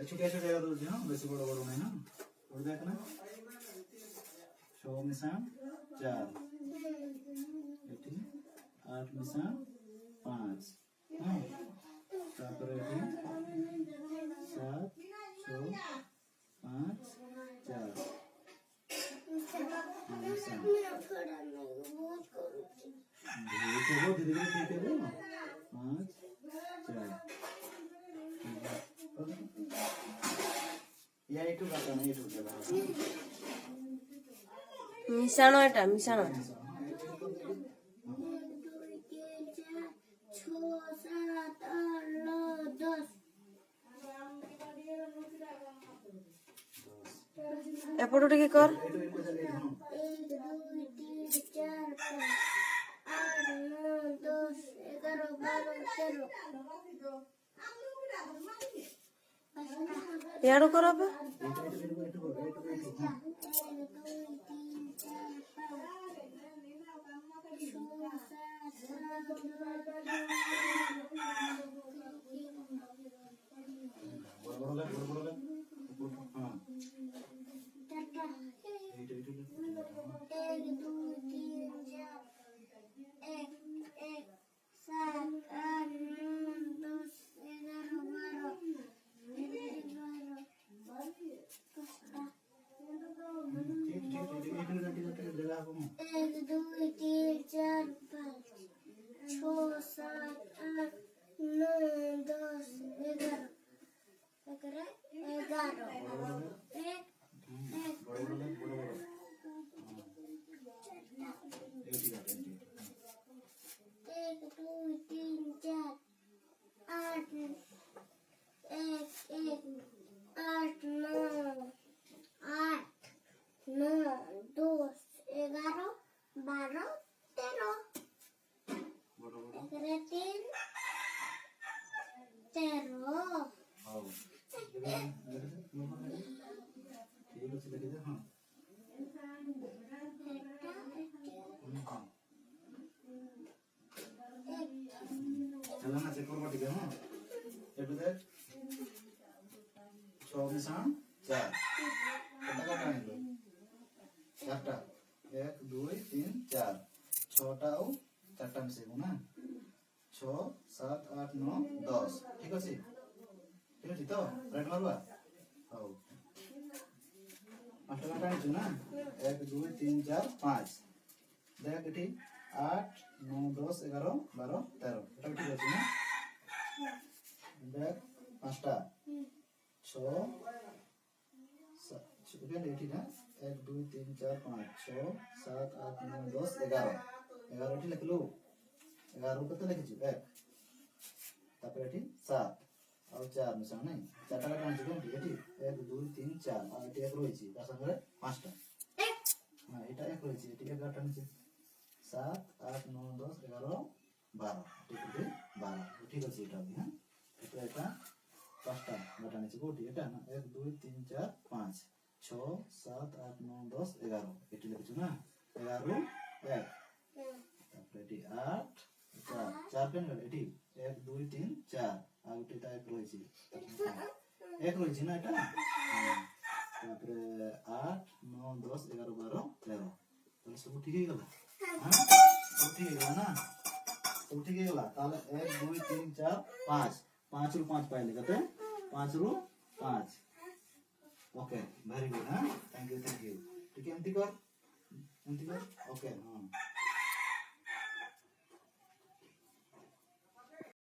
छोटे छोटे जगह दौर हाँ बेस बड़ बड़ नहीं ना और देखना 6 मिशाण 4 8 मिशाण 5 हाँ तापर 7 6 5 4 धीरे धीरे ठीक है 5 4 या একটু কাটা না একটু কাটা মিশানো এটা মিশানো এপটো টিকে কর 1 2 3 4 5 8 9 10 11 12 13 ইয়ারো করাবে चलाना चेक करवा ठीक है हां एटू देख 6 मिशाण 4 कटा कटा आइलो 4टा 1 2 3 4 6टा और 4टा मिसेबो ना 6 7 8 9 10 ठीक अछि तो राइट मारबा हाउ 8टा कटा आइछु ना 1 2 3 4 5 देख एठी 8 9 10 11 12 13 এটা ঠিক আছে না দেখ 5টা 6 7 এটি না 1 2 3 4 5 6 7 8 9 10 11 11 টি লিখলো 11 কত লিখেছি 1 তারপর এটি 7 আর 4 মিশাও নাই 4টা কাটা আছে কোনটি এটি 1 2 3 4 আর এটি এক রয়েছে তার সঙ্গে 5টা হ্যাঁ এটা এক রয়েছে এটি 11টা নিচে 7 8 9 10 11 12 ঠিক আছে 12 ঠিক আছে এটা হ্যাঁ এটা 5টা বাটা নিচে কোটি এটা না 1 2 3 4 5 6 7 8 9 10 11 এটি লিখছো না 11 1 তারপর এটি 8 4 4 পেন গেল এটি 1 2 3 4 আর এটা এক রয়েছে এক রয়েছে না এটা তারপরে 8 9 10 11 12 13 তাহলে সব ঠিক হয়ে গেল হ্যাঁ সব ঠিক হয়ে গেল না সব ঠিক হয়ে গেল তাহলে 1 2 3 4 5 5 ରୁ 5 পাইলে কত 5 ରୁ 5 ओके वेरी गुड हां थैंक यू ठीक है एमती कर ओके हां